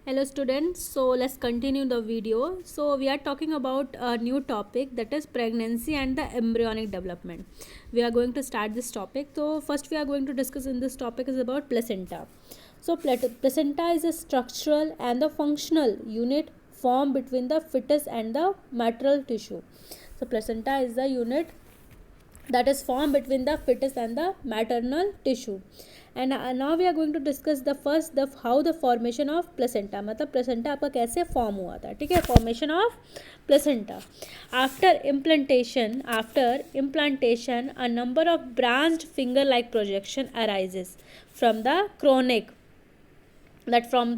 Hello students, so let's continue the video. So we are talking about a new topic, that is pregnancy and the embryonic development. We are going to start this topic. So first we are going to discuss in this topic is about placenta. So placenta is a structural and the functional unit formed between the fetus and the maternal tissue. So placenta is the unit that is formed between the fetus and the maternal tissue. And now we are going to discuss the first the how the formation of placenta, मतलब placenta आपका कैसे form हुआ था. ठीक है, formation of placenta. After implantation a number of branched finger like projection arises from the chronic that form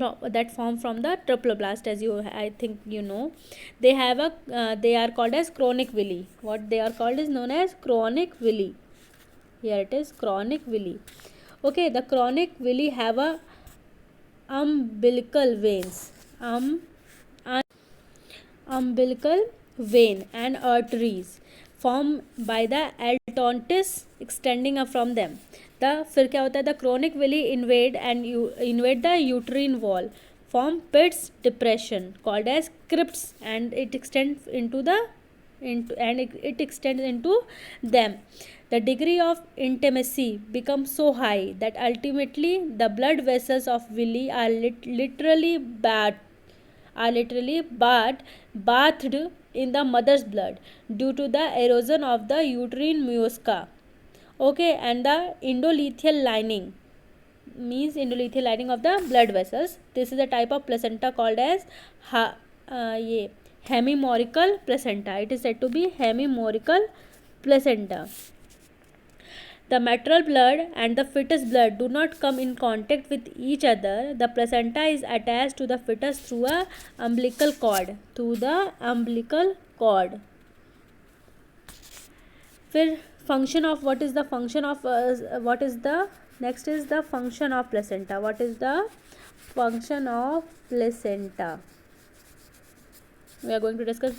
from the troploblast. As you, I think you know, they have a they are called as chronic villi. What they are called is known as chronic villi. Here it is, chronic villi. Okay, the chronic villi have a umbilical veins, umbilical vein and arteries formed by the adventice extending up from them. The फिर क्या होता है, the chronic villi invade the uterine wall, form pits depression called as crypts, and it extends into it extends into them. The degree of intimacy becomes so high that ultimately the blood vessels of villi are literally bathed in the mother's blood due to the erosion of the uterine mucosa. Okay, and the endothelial lining means endothelial lining of the blood vessels. This is a type of placenta called as hemimorical placenta. It is said to be hemimorical placenta. The maternal blood and the fetus blood do not come in contact with each other. The placenta is attached to the fetus through a umbilical cord. Through the umbilical cord. फिर function of what is the function of what is the next is the function of placenta. What is the function of placenta? We are going to discuss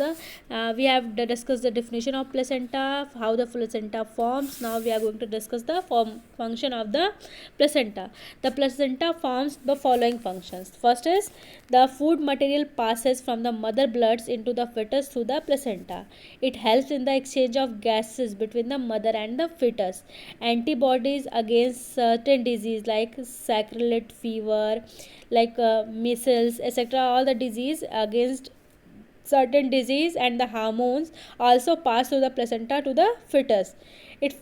we have discussed the definition of placenta, how the placenta forms. Now we are going to discuss the function of the placenta. The placenta forms the following functions. First is the food material passes from the mother bloods into the fetus through the placenta. It helps in the exchange of gases between the mother and the fetus. Antibodies against certain disease like scarlet fever, like measles, etc. All the disease against certain disease and the hormones also pass through the placenta to the fetus. If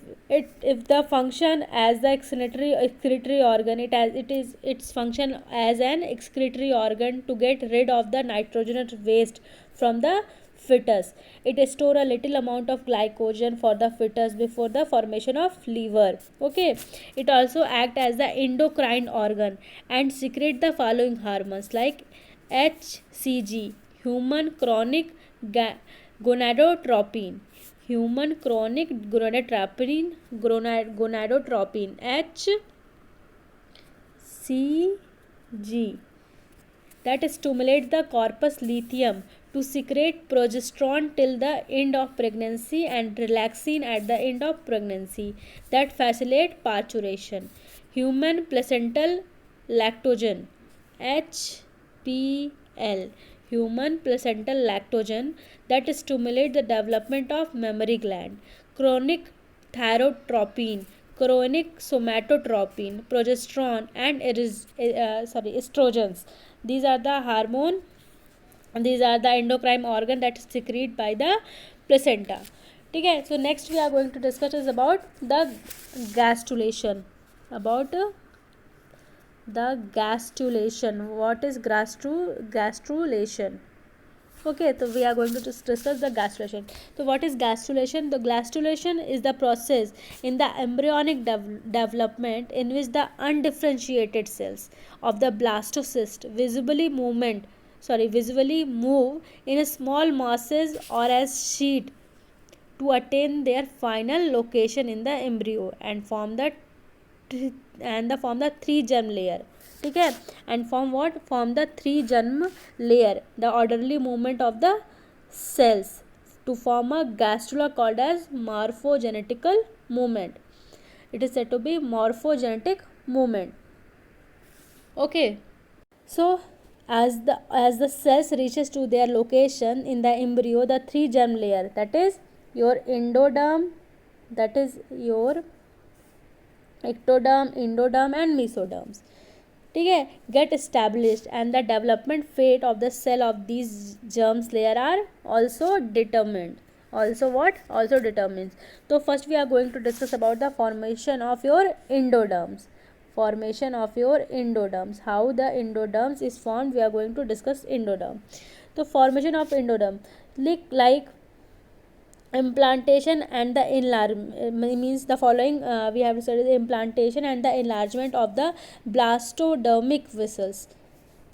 the function as the excretory organ, its function as an excretory organ to get rid of the nitrogenous waste from the fetus. It store a little amount of glycogen for the fetus before the formation of liver. Okay, it also act as the endocrine organ and secrete the following hormones like HCG, human chronic gonadotropin, human chronic gonadotropin HCG, that stimulates the corpus luteum to secrete progesterone till the end of pregnancy and relaxin at the end of pregnancy that facilitate parturition. Human placental lactogen HPL, human placental lactogen, that stimulate the development of mammary gland. Chronic thyrotropin, chronic somatotropin, progesterone and estrogens. These are the hormone, these are the endocrine organ that is secreted by the placenta. ठीक है, so next we are going to discuss is about the gastrulation. About the gastrulation. What is gastrulation? Okay, so we are going to just discuss the gastrulation. So what is gastrulation? The gastrulation is the process in the embryonic development in which the undifferentiated cells of the blastocyst visibly move in a small masses or as sheet to attain their final location in the embryo and form the three germ layer. ठीक है, and form the three germ layer, the orderly movement of the cells to form a gastrula called as morphogenetical movement. It is said to be morphogenetic movement. Okay, so as the cells reaches to their location in the embryo, the three germ layer, that is your endoderm, that is your ectoderm, endoderm and mesoderms, ठीक है, get established, and the development fate of the cell of these germs layer are also determined. Also what? Also determines. So first we are going to discuss about the formation of your endoderms. Formation of your endoderms. How the endoderms is formed, we are going to discuss endoderm. So formation of endoderm, like implantation and the enlargement, means the following we have to study the implantation and the enlargement of the blastodermic vessels.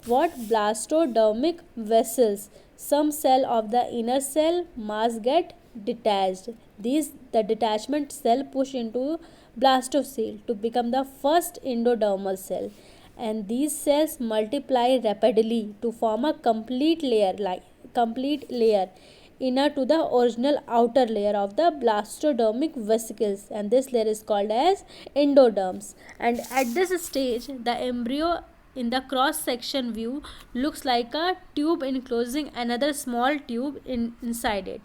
What? Blastodermic vessels. Some cell of the inner cell mass get detached. The detachment cell push into blastocele to become the first endodermal cell, and these cells multiply rapidly to form a complete layer inner to the original outer layer of the blastodermic vesicles, and this layer is called as endoderms. And at this stage, the embryo in the cross section view looks like a tube enclosing another small tube inside it.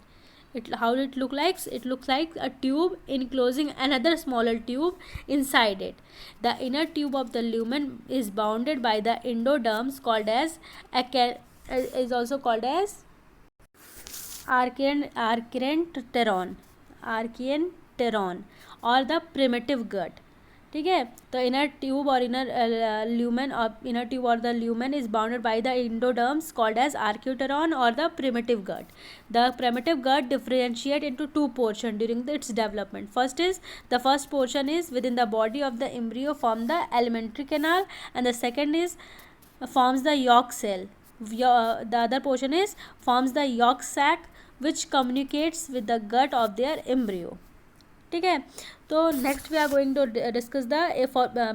How it look like? It looks like a tube enclosing another smaller tube inside it. The inner tube of the lumen is bounded by the endoderms called as is also called as archenteron और the primitive gut, ठीक है. तो inner tube और inner lumen inner tube और the lumen is bounded by the endoderms called as archenteron और the primitive gut. The primitive gut differentiate into two portions during its development. The first portion is within the body of the embryo form the alimentary canal, and the second is forms the yolk cell. The other portion is forms the yolk sac which communicates with the gut of their embryo. ठीक है. तो next we are going to discuss the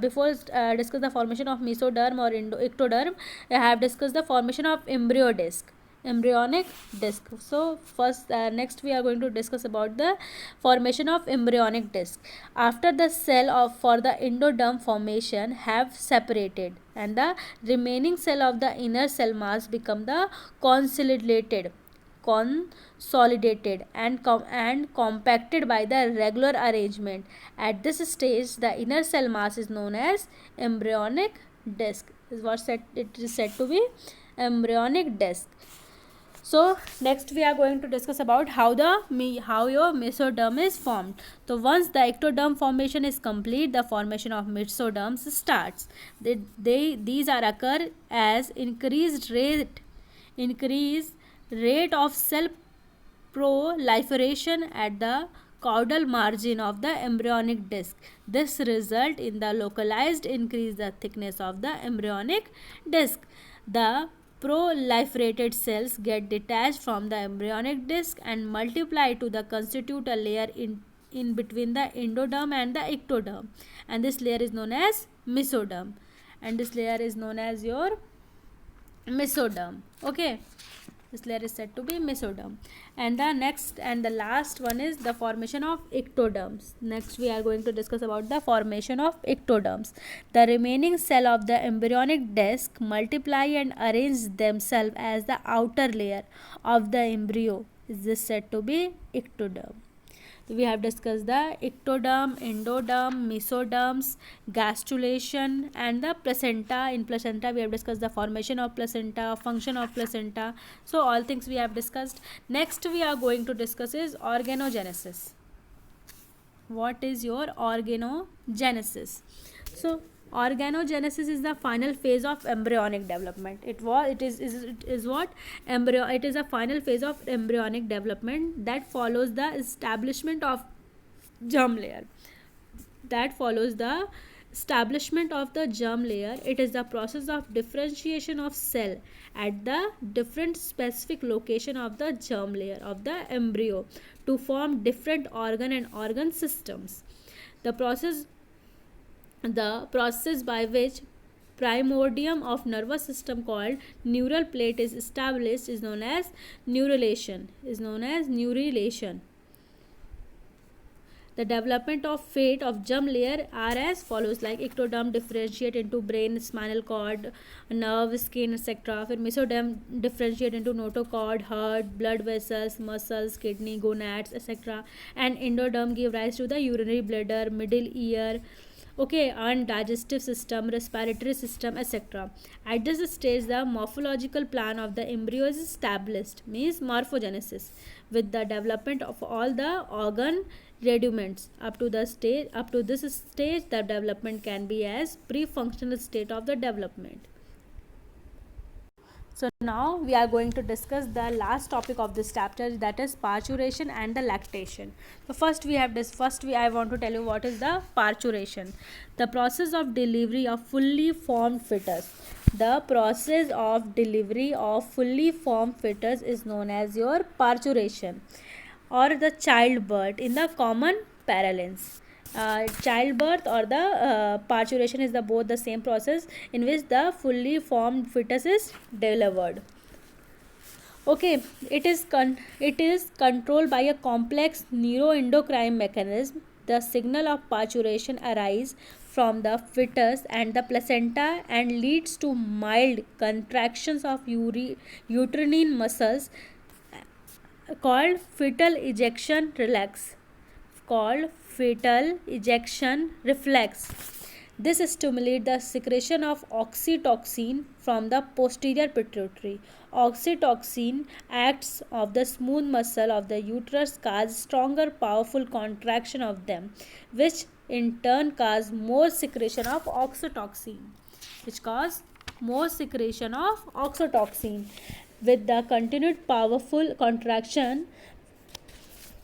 before discuss the formation of mesoderm और ectoderm, I have discussed the formation of embryonic disc. So first next we are going to discuss about the formation of embryonic disc. After the cell for the endoderm formation have separated, and the remaining cell of the inner cell mass become the consolidated and compacted by the regular arrangement. At this stage, the inner cell mass is known as embryonic disc. It is said to be embryonic disc. So next we are going to discuss about how your mesoderm is formed. So once the ectoderm formation is complete, the formation of mesoderms starts. These are occur as increased rate of cell proliferation at the caudal margin of the embryonic disc. This result in the localized increase the thickness of the embryonic disc. The proliferated cells get detached from the embryonic disc and multiply to the constitute a layer in between the endoderm and the ectoderm, and this layer is known as mesoderm, and this layer is known as your mesoderm. Okay, this layer is said to be mesoderm. And the next and the last one is the formation of ectoderms. Next we are going to discuss about the formation of ectoderms. The remaining cell of the embryonic disc multiply and arrange themselves as the outer layer of the embryo. Is this said to be ectoderm? We have discussed the ectoderm, endoderm, mesoderms, gastrulation and the placenta. In placenta we have discussed the formation of placenta, function of placenta. So all things we have discussed. Next we are going to discuss is organogenesis. What is your organogenesis? So organogenesis is the final phase of embryonic development. It is a final phase of embryonic development that follows the establishment of germ layer. It is the process of differentiation of cell at the different specific location of the germ layer of the embryo to form different organ and organ systems. The process by which primordium of nervous system called neural plate is established is known as neurulation. The development of fate of germ layer are as follows, like ectoderm differentiate into brain, spinal cord, nerve, skin, etc. फिर mesoderm differentiate into notochord, heart, blood vessels, muscles, kidney, gonads, etc. And endoderm give rise to the urinary bladder, middle ear, okay, and digestive system, respiratory system, etc. At this stage the morphological plan of the embryo is established, means morphogenesis, with the development of all the organ rudiments. Up to this stage the development can be as pre-functional state of the development. So now we are going to discuss the last topic of this chapter, that is parturition and the lactation. So first I want to tell you what is the parturition. The process of delivery of fully formed fetus. The process of delivery of fully formed fetus is known as your parturition or the childbirth in the common parlance. Childbirth or the parturition is the both the same process in which the fully formed fetus is delivered. Okay, it is controlled by a complex neuroendocrine mechanism. The signal of parturition arise from the fetus and the placenta and leads to mild contractions of uterine muscles called fetal ejection reflex. This stimulates the secretion of oxytocin from the posterior pituitary. Oxytocin acts of the smooth muscle of the uterus, cause stronger powerful contraction of them, which in turn cause more secretion of oxytocin. With the continued powerful contraction,